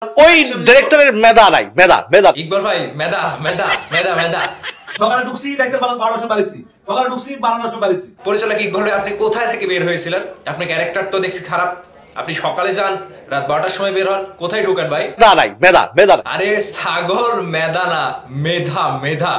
ওই ডিরেক্টরের মেধা নাই, মেধা মেধা ইকবাল ভাই মেধা মেধা মেধা মেধা সকালে ঢুকছি রাইতে 12টার সময় বাড়িছি, সকালে ঢুকছি 12টার সময় বাড়িছি। পরিচালক ইকবাল ভাই আপনি কোথায় থেকে বের হয়েছিলেন? আপনার ক্যারেক্টার তো দেখছি খারাপ। আপনি সকালে যান, রাত 12টার সময় বের হন, কোথায় ঢোকেন ভাই? মেধা নাই, মেধা মেধা। আরে ছাগল মেধা না, মেধা মেধা।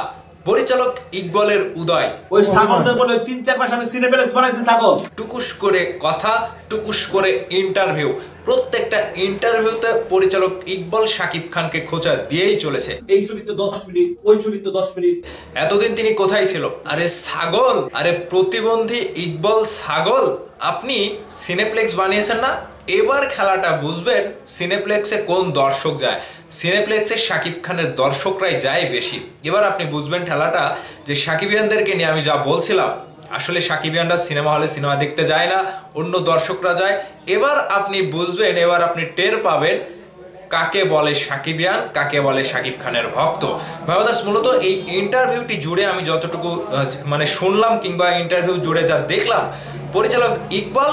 পরিচালক ইকবালের উদয়। ওই ছাগলদের বলে 3-4 মাস আমি সিনেপ্লেক্স বানাইছি ছাগল। টুকুস করে কথা, টুকুস করে ইন্টারভিউ। প্রত্যেকটা ইন্টারভিউতে পরিচালক ইকবাল শাকিব খানকে খোঁচা দিয়েই চলেছে। এই ছবিতে 10 মিনিট, ওই ছবিতে 10 মিনিট। এতদিন তিনি কোথায় ছিল? আরে ছাগল, আরে প্রতিবন্ধী ইকবাল ছাগল। আপনি সিনেপ্লেক্স বানিয়েছেন না? এবার খেলাটা বুঝবেন সিনেপ্লেক্সে কোন দর্শক যায়। সিনেপ্লেক্সে শাকিব খানের দর্শকরাই যায় বেশি। এবার আপনি বুঝবেন খেলাটা যে সাকিবিয়ানদেরকে নিয়ে আমি যা বলছিলাম, আসলে সাকিবিয়ানরা সিনেমা হলে সিনেমা দেখতে যায় না, অন্য দর্শকরা যায়। এবার আপনি বুঝবেন, এবার আপনি টের পাবেন কাকে বলে সাকিবিয়ান, কাকে বলে শাকিব খানের ভক্ত। ভাইবাদাস মূলত এই ইন্টারভিউটি জুড়ে আমি যতটুকু মানে শুনলাম কিংবা ইন্টারভিউ জুড়ে যা দেখলাম, পরিচালক ইকবাল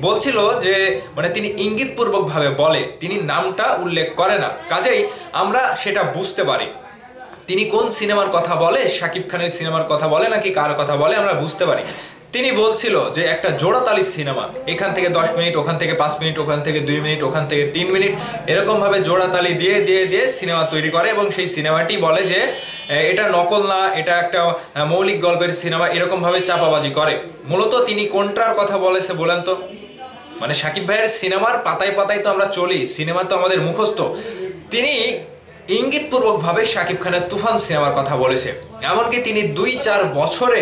বলছিল যে মানে তিনি ইঙ্গিতপূর্বক ভাবে বলে, তিনি নামটা উল্লেখ করে না, কাজেই আমরা সেটা বুঝতে পারি তিনি কোন সিনেমার কথা বলে, শাকিব খানের সিনেমার কথা বলে নাকি কার কথা বলে আমরা বুঝতে পারি। তিনি বলছিল যে একটা জোড়াতালি সিনেমা, এখান থেকে 10 মিনিট, ওখান থেকে 5 মিনিট, ওখান থেকে 2 মিনিট, ওখান থেকে 3 মিনিট, এরকম ভাবে জোড়াতালি দিয়ে দিয়ে দিয়ে সিনেমা তৈরি করে এবং সেই সিনেমাটি বলে যে এটা নকল না, এটা একটা মৌলিক গল্পের সিনেমা, এরকম ভাবে চাপাবাজি করে। মূলত তিনি কোনটার কথা বলেছে বলেন তো? মানে শাকিব ভাইয়ের সিনেমার পাতায় পাতায় তো আমরা চলি, সিনেমা তো আমাদের মুখস্থ। তিনি ইঙ্গিতপূর্বক ভাবে শাকিব খানের তুফান সিনেমার কথা বলেছে। এমনকি তিনি 2-4 বছরে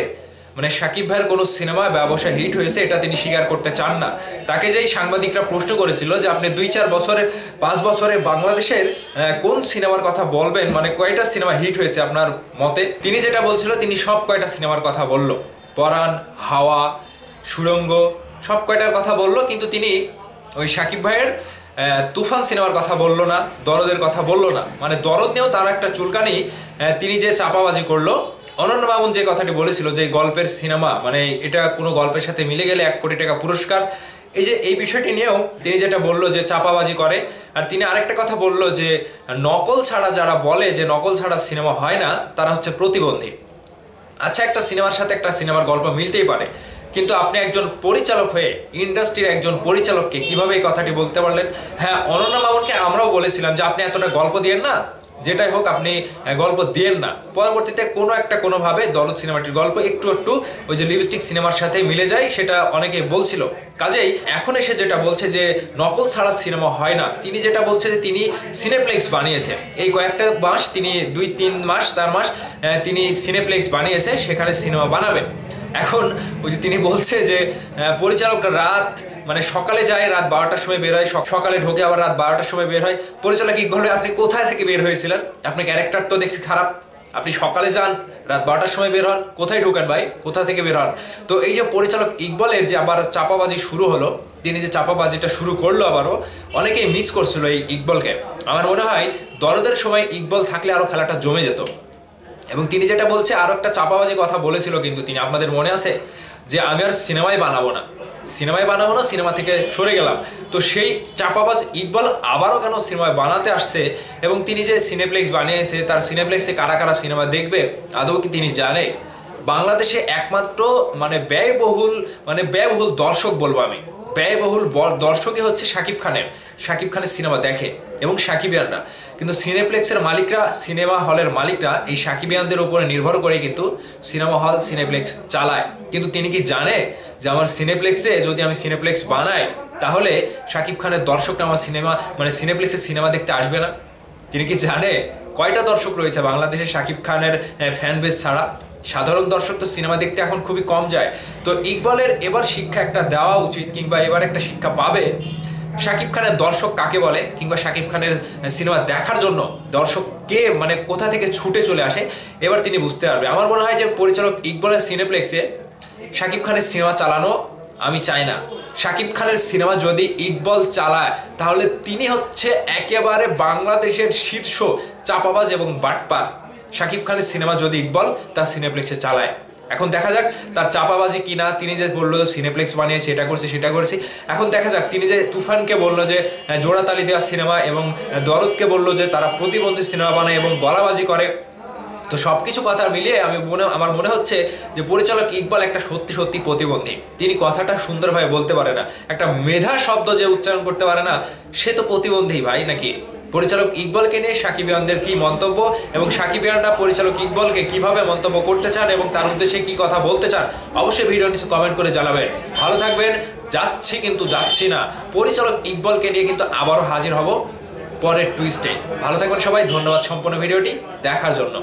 মানে শাকিব ভাইয়ের কোনো সিনেমা ব্যবসা হিট হয়েছে এটা তিনি স্বীকার করতে চান না। তাকে যেই সাংবাদিকরা প্রশ্ন করেছিল যে আপনি 2-4 বছরে 5 বছরে বাংলাদেশের কোন সিনেমার কথা বলবেন, মানে কয়টা সিনেমা হিট হয়েছে আপনার মতে, তিনি যেটা বলছিল তিনি সব কয়টা সিনেমার কথা বলল, পরাণ, হাওয়া, সুড়ঙ্গ, সব কয়টার কথা বলল, কিন্তু তিনি ওই শাকিব ভাইয়ের তুফান সিনেমার কথা বললো না, দরদের কথা বললো না। মানে দরদ নিয়েও তার একটা চুলকানি, তিনি যে চাপাবাজি করলো। অনন্য মামুন যে কথাটি বলেছিল যে গল্পের সিনেমা মানে এটা কোনো গল্পের সাথে মিলে গেলে 1 কোটি টাকা পুরস্কার, এই যে এই বিষয়টি নিয়েও তিনি যেটা বললো যে চাপাবাজি করে। আর তিনি আরেকটা কথা বললো যে নকল ছাড়া যারা বলে যে নকল ছাড়া সিনেমা হয় না তারা হচ্ছে প্রতিবন্ধী। আচ্ছা, একটা সিনেমার সাথে একটা সিনেমার গল্প মিলতেই পারে, কিন্তু আপনি একজন পরিচালক হয়ে ইন্ডাস্ট্রির একজন পরিচালককে কিভাবে এই কথাটি বলতে পারলেন? হ্যাঁ, অনন্য মামুনকে আমরাও বলেছিলাম যে আপনি এতটা গল্প দিয়েন না, যেটাই হোক আপনি গল্প দিয়েন না। পরবর্তীতে কোনোভাবে দরদ সিনেমাটির গল্প একটু একটু ওই যে লিপস্টিক সিনেমার সাথে মিলে যায়, সেটা অনেকে বলছিল। কাজেই এখন এসে যেটা বলছে যে নকল ছাড়া সিনেমা হয় না, তিনি যেটা বলছে যে তিনি সিনেপ্লেক্স বানিয়েছে, এই কয়েকটা মাস তিনি 2-3 মাস 4 মাস তিনি সিনেপ্লেক্স বানিয়েছে, সেখানে সিনেমা বানাবেন। এখন ওই যে তিনি বলছে যে পরিচালক রাত মানে সকালে যায়, রাত 12টার সময় বের হয়, সকালে ঢোকে আবার রাত 12টার সময় বের হয়। পরিচালক ইকবাল আপনি কোথায় থেকে বের হয়েছিলেন? আপনার ক্যারেক্টার তো দেখছি খারাপ। আপনি সকালে যান, রাত 12টার সময় বের হন, কোথায় ঢোকেন ভাই? কোথা থেকে বের হন? তো এই যে পরিচালক ইকবালের যে আবার চাপাবাজি শুরু হলো, তিনি যে চাপাবাজিটা শুরু করলো আবারও, অনেকেই মিস করছিল এই ইকবালকে। আমার মনে হয় দরদের সময় ইকবাল থাকলে আরো খেলাটা জমে যেত। এবং তিনি যেটা বলছে আরো একটা চাপাবাজি কথা বলেছিল, কিন্তু তিনি, আপনাদের মনে আছে যে আমি আর সিনেমায় বানাবো না, সিনেমা থেকে সরে গেলাম। তো সেই চাপাবাজ ইকবাল আবারও কেন সিনেমায় বানাতে আসছে এবং তিনি যে সিনেপ্লেক্স বানিয়েছে, তার সিনেপ্লেক্সে কারা কারা সিনেমা দেখবে আদৌ কি তিনি জানে? বাংলাদেশে একমাত্র মানে ব্যয়বহুল দর্শক বলবো আমি, ব্যয়বহুল দর্শকই হচ্ছে শাকিব খানের সিনেমা দেখে এবং সাকিবিয়ানরা। কিন্তু সিনেপ্লেক্সের মালিকরা, সিনেমা হলের মালিকরা এই সাকিবিয়ানদের উপরে নির্ভর করে কিন্তু সিনেমা হল সিনেপ্লেক্স চালায়। কিন্তু তিনি কি জানে যে আমার সিনেপ্লেক্সে যদি আমি সিনেপ্লেক্স বানাই তাহলে শাকিব খানের দর্শকরা আমার সিনেপ্লেক্সে সিনেমা দেখতে আসবে না? তিনি কি জানে কয়টা দর্শক রয়েছে বাংলাদেশে শাকিব খানের ফ্যান বেস ছাড়া? সাধারণ দর্শক তো সিনেমা দেখতে এখন খুবই কম যায়। তো ইকবালের এবার শিক্ষা একটা দেওয়া উচিত, কিংবা এবার একটা শিক্ষা পাবে শাকিব খানের দর্শক কাকে বলে, কিংবা শাকিব খানের সিনেমা দেখার জন্য দর্শক কে মানে কোথা থেকে ছুটে চলে আসে, এবার তিনি বুঝতে পারবে। আমার মনে হয় যে পরিচালক ইকবালের সিনেপ্লেক্সে শাকিব খানের সিনেমা চালানো আমি চাই না। শাকিব খানের সিনেমা যদি ইকবাল চালায় তাহলে তিনি হচ্ছে একেবারে বাংলাদেশের শীর্ষ চাপাবাজ এবং বাটপার। শাকিব খানের সিনেমা যদি ইকবাল তার সিনেপ্লেক্সে চালায়, এখন দেখা যাক তার চাপাবাজি কিনা। তিনি যে বললো যে সিনেপ্লেক্স বানিয়েছে, এটা করছি সেটা করছি, এখন দেখা যাক তিনি যে তুফানকে বললো যে জোড়াতালি দেওয়া সিনেমা এবং দরদকে বললো যে তারা প্রতিবন্ধী সিনেমা বানায় এবং গলাবাজি করে। তো সবকিছু কথা মিলিয়ে আমার মনে হচ্ছে যে পরিচালক ইকবাল একটা সত্যি প্রতিবন্ধী। তিনি কথাটা সুন্দরভাবে বলতে পারে না, একটা মেধা শব্দ যে উচ্চারণ করতে পারে না, সে তো প্রতিবন্ধী ভাই নাকি। পরিচালক ইকবালকে নিয়ে সাকিবিয়ানদের কি মন্তব্য এবং সাকিবিয়ানরা পরিচালক ইকবালকে কিভাবে মন্তব্য করতে চান এবং তার উদ্দেশ্যে কি কথা বলতে চান, অবশ্যই ভিডিও নিচে কমেন্ট করে জানাবেন। ভালো থাকবেন। যাচ্ছি কিন্তু যাচ্ছি না, পরিচালক ইকবালকে নিয়ে কিন্তু আবারও হাজির হব পরের টুইস্টে। ভালো থাকবেন সবাই, ধন্যবাদ সম্পূর্ণ ভিডিওটি দেখার জন্য।